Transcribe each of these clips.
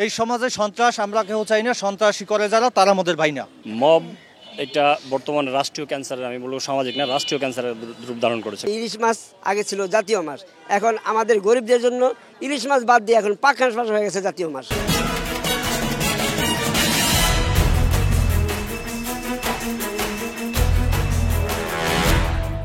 এই সমাজে সন্ত্রাস আমরা কেউ চাই না, সন্ত্রাসী করে যারা তারা আমাদের ভাই না। মব এটা বর্তমানে রাষ্ট্রীয় ক্যান্সারের, আমি বলবো সামাজিক না, রাষ্ট্রীয় ক্যান্সারের রূপ ধারণ করেছে। ইলিশ মাছ আগে ছিল জাতীয় মাছ, এখন আমাদের গরিবদের জন্য ইলিশ মাছ বাদ দিয়ে এখন পাঙ্গাস মাছ হয়ে গেছে জাতীয় মাছ।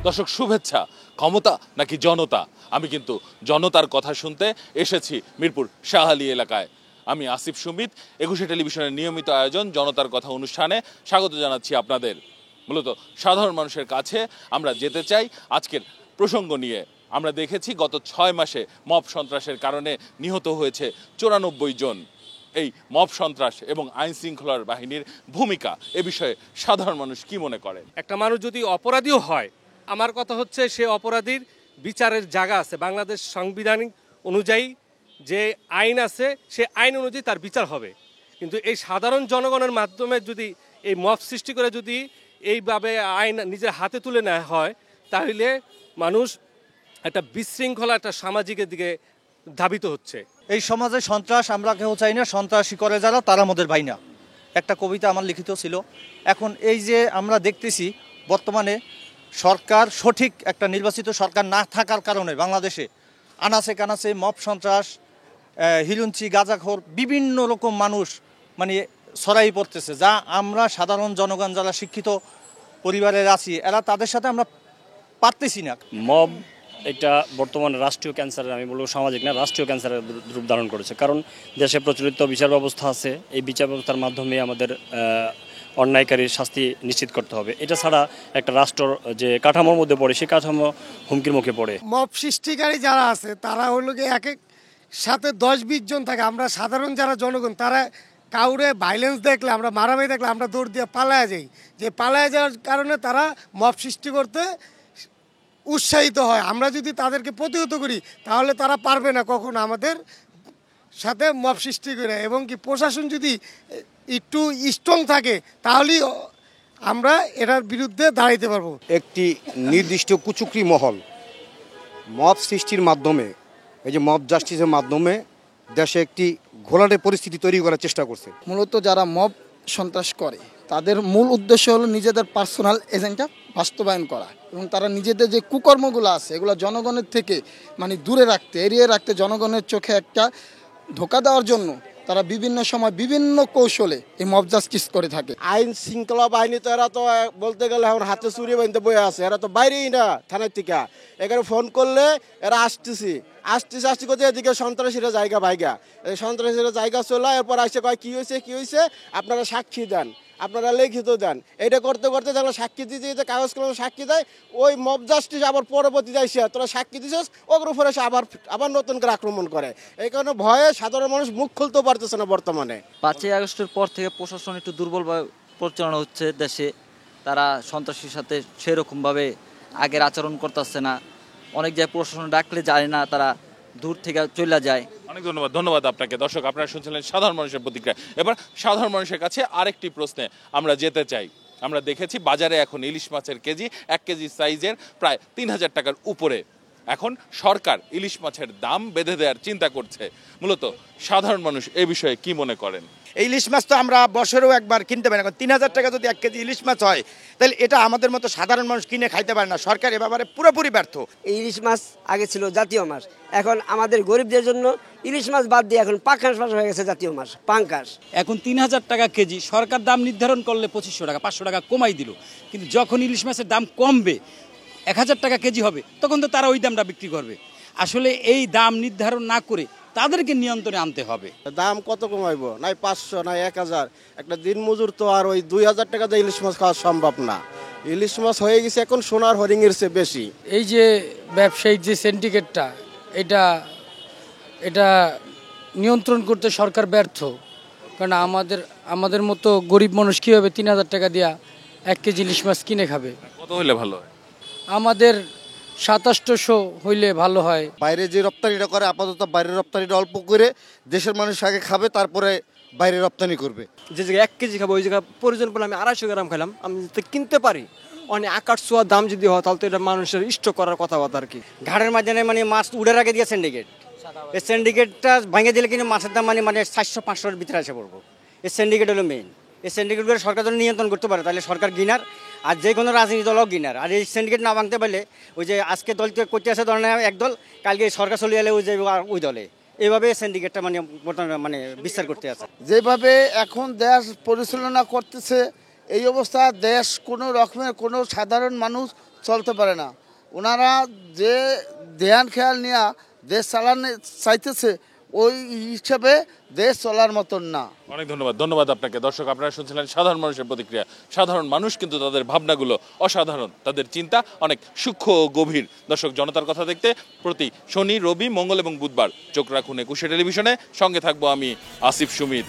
দর্শক শুভেচ্ছা। ক্ষমতা নাকি জনতা? আমি কিন্তু জনতার কথা শুনতে এসেছি মিরপুর শাহালি এলাকায়। আমি আসিফ সুমিত, একুশে টেলিভিশনের নিয়মিত আয়োজন জনতার কথা অনুষ্ঠানে স্বাগত জানাচ্ছি আপনাদের। মূলত সাধারণ মানুষের কাছে আমরা যেতে চাই আজকের প্রসঙ্গ নিয়ে। আমরা দেখেছি গত 6 মাসে মব সন্ত্রাসের কারণে নিহত হয়েছে 94 জন। এই মব সন্ত্রাস এবং আইন শৃঙ্খলার বাহিনীর ভূমিকা, এ বিষয়ে সাধারণ মানুষ কি মনে করেন? একটা মানুষ যদি অপরাধীও হয়, আমার কথা হচ্ছে সে অপরাধীর বিচারের জায়গা আছে। বাংলাদেশ সাংবিধানিক অনুযায়ী যে আইন আছে সে আইন অনুযায়ী তার বিচার হবে। কিন্তু এই সাধারণ জনগণের মাধ্যমে যদি এই মব সৃষ্টি করে যদি এইভাবে আইন নিজের হাতে তুলে নেওয়া হয়, তাহলে মানুষ একটা বিশৃঙ্খলা, একটা সামাজিকের দিকে ধাবিত হচ্ছে। এই সমাজে সন্ত্রাস আমরা কেউ চাই না, সন্ত্রাসী করে যারা তারা আমাদের ভাই না। একটা কবিতা আমার লিখিত ছিল। এখন এই যে আমরা দেখতেছি বর্তমানে সরকার, সঠিক একটা নির্বাচিত সরকার না থাকার কারণে বাংলাদেশে আনাচে কানাচে মব সন্ত্রাস, হিলুঞ্চি, গাঁজাখোর বিভিন্ন রকম মানুষ মানে ছড়াই পড়তেছে, যা আমরা সাধারণ জনগণ যারা শিক্ষিত পরিবারের আছি এরা তাদের সাথে আমরা পারতেছি না। মব এটা বর্তমানে রাষ্ট্রীয় ক্যান্সারের, আমি বলবো সামাজিক না, রাষ্ট্রীয় ক্যান্সারের রূপ ধারণ করেছে। কারণ দেশে প্রচলিত বিচার ব্যবস্থা আছে, এই বিচার ব্যবস্থার মাধ্যমে আমাদের অন্যায়কারীর শাস্তি নিশ্চিত করতে হবে। এটা ছাড়া একটা রাষ্ট্র যে কাঠামোর মধ্যে পড়ে, সেই কাঠামো হুমকির মুখে পড়ে। মব সৃষ্টিকারী যারা আছে তারা হলো কি এক এক সাথে 10-20 জন থাকে। আমরা সাধারণ যারা জনগণ তারা কাউরে ভাইলেন্স দেখলে, আমরা মারামারি দেখলে আমরা দৌড় দিয়ে পালায়া যাই। যে পালায়া যাওয়ার কারণে তারা মব সৃষ্টি করতে উৎসাহিত হয়। আমরা যদি তাদেরকে প্রতিহত করি তাহলে তারা পারবে না কখনো আমাদের সাথে মব সৃষ্টি করে। এবং কি প্রশাসন যদি একটু স্ট্রং থাকে তাহলেই আমরা এটার বিরুদ্ধে দাঁড়াইতে পারবো। একটি নির্দিষ্ট কুচুকরি মহল মব সৃষ্টির মাধ্যমে, এই যে মব জাস্টিসের মাধ্যমে দেশে একটি ঘোলাটে পরিস্থিতি তৈরি করার চেষ্টা করছে। মূলত যারা মব সন্ত্রাস করে তাদের মূল উদ্দেশ্য হলো নিজেদের পার্সোনাল এজেন্ডা বাস্তবায়ন করা, এবং তারা নিজেদের যে কুকর্মগুলো আছে এগুলো জনগণের থেকে মানে দূরে রাখতে, এড়িয়ে রাখতে, জনগণের চোখে একটা ধোঁকা দেওয়ার জন্য তারা বিভিন্ন সময় বিভিন্ন কৌশলে এই মব জাস্টিস করে থাকে। আইন শৃঙ্খলা বাহিনী তো এরা তো বলতে গেলে এখন হাতে চুরি বানিতে বয়ে আছে, এরা তো বাইরেই না থানার থেকে। এখানে ফোন করলে এরা আসতেছি করতে, এদিকে সন্ত্রাসীরা জায়গা ভাইগা, এই সন্ত্রাসীরা জায়গা চলে, এরপর আসে কয় কি হয়েছে আপনারা সাক্ষী দেন, আপনারা লিখিত দেন। এটা করতে করতে দেখলো সাক্ষী দিতে কাগজ কলমে সাক্ষী দেয়, ওই মব জাস্টিস আবার পরবর্তীতে আসে তোরা সাক্ষী দিছিস ওর উপরে এসে আবার নতুন করে আক্রমণ করে। এই কারণে ভয়ে সাধারণ মানুষ মুখ খুলতেও পারতেছে না বর্তমানে। 5ই আগস্টের পর থেকে প্রশাসন একটু দুর্বলভাবে পরিচালনা হচ্ছে দেশে। তারা সন্ত্রাসীর সাথে সেরকমভাবে আগের আচরণ করতেছে না। অনেক জায়গায় প্রশাসন ডাকলে যায় না, তারা দূর থেকে চলে যায়। অনেক ধন্যবাদ আপনাকে। দর্শক, আপনারা শুনছিলেন সাধারণ মানুষের প্রতিক্রিয়া। এবার সাধারণ মানুষের কাছে আরেকটি প্রশ্নে আমরা যেতে চাই। আমরা দেখেছি বাজারে এখন ইলিশ মাছের কেজি 1 কেজি সাইজের প্রায় 3000 টাকার উপরে। এখন সরকার ইলিশ মাছের দাম বেঁধে দেওয়ার চিন্তা করছে। মূলত সাধারণ মানুষ এ বিষয়ে কি মনে করেন? এই ইলিশ মাছ তো আমরা বছরেও একবার কিনতে পারি না। 3000 টাকা যদি 1 কেজি ইলিশ মাছ হয় তাহলে এটা আমাদের মতো সাধারণ মানুষ কিনে খাইতে পারে না। সরকার এ ব্যাপারে পুরোপুরি ব্যর্থ। এই ইলিশ মাছ আগে ছিল জাতীয় মাছ, এখন আমাদের গরিবদের জন্য ইলিশ মাছ বাদ দিয়ে এখন পাঙ্গাস মাছ হয়ে গেছে জাতীয় মাছ, পাঙ্গাস। এখন 3000 টাকা কেজি, সরকার দাম নির্ধারণ করলে 2500 টাকা, 500 টাকা কমাই দিল। কিন্তু যখন ইলিশ মাছের দাম কমবে, 1000 টাকা কেজি হবে, তখন তো তারা ওই দামটা বিক্রি করবে। আসলে এই দাম নির্ধারণ না করে তাদেরকে নিয়ন্ত্রণে আনতে হবে। দাম কত কমাইবো? নাই 500, নাই 1000। একটা দিন মজুর তো আর ওই 2000 টাকা দিয়ে ইলিশ মাছ খাওয়া সম্ভব না। ইলিশ মাছ হয়ে গেছে এখন সোনার হরিণের চেয়ে বেশি। এই যে ব্যবসায়িক যে সিন্ডিকেটটা, এটা নিয়ন্ত্রণ করতে সরকার ব্যর্থ। কারণ আমাদের মতো গরিব মানুষ কীভাবে 3000 টাকা দিয়া 1 কেজি ইলিশ মাছ কিনে খাবে? কত হইলে ভালো হয়? আমাদের 2700 হইলে ভালো হয়। বাইরে যে রপ্তানিটা করে আপাতত বাইরের রপ্তানিটা অল্প করে দেশের মানুষ আগে খাবে, তারপরে বাইরে রপ্তানি করবে। যে জায়গায় 1 কেজি খাবো ওই জায়গায় প্রয়োজন পড়লে আমি 250 গ্রাম খেলাম, আমি যদি কিনতে পারি অনেক আকাশ ছোঁয়া দাম যদি হয় তাহলে তো এটা মানুষের স্টক করার কথাবার্তা আর কি। ঘাটের মাঝখানে মানে মাছ উড়ে রাখে দিয়ে সিন্ডিকেট এই সিন্ডিকেটটা ভেঙে দিলে কিন্তু মাছের দাম মানে 400-500-এর ভিতরে এসে পড়বো। এই সিন্ডিকেট হলো মেইন। এই সিন্ডিকেটগুলো সরকার যদি নিয়ন্ত্রণ করতে পারে তাহলে সরকার গিনার, আর যে কোনো রাজনীতি দলও গিনার। আর এই সিন্ডিকেট না ভাঙতে পারলে ওই যে আজকে দল করতে আসে ধরনের এক দল, কালকে সরকার চলে গেলে ওই যে ওই দলে, এইভাবে সিন্ডিকেটটা বর্তমানে বিস্তার করতে আছে। যেভাবে এখন দেশ পরিচালনা করতেছে এই অবস্থা দেশ কোনো রকমের কোনো সাধারণ মানুষ চলতে পারে না। ওনারা যে ধ্যান খেয়াল নিয়ে দেশ চালানো চাইতেছে ওই হিসাবে দেশ চলার মতন না। অনেক ধন্যবাদ আপনাকে। দর্শক, আপনারা শুনছিলেন সাধারণ মানুষের প্রতিক্রিয়া। সাধারণ মানুষ কিন্তু তাদের ভাবনাগুলো অসাধারণ, তাদের চিন্তা অনেক সূক্ষ্ম ও গভীর। দর্শক, জনতার কথা দেখতে প্রতি শনি, রবি, মঙ্গল এবং বুধবার চোখ রাখুন একুশে টেলিভিশনে। সঙ্গে থাকবো আমি আসিফ সুমিত।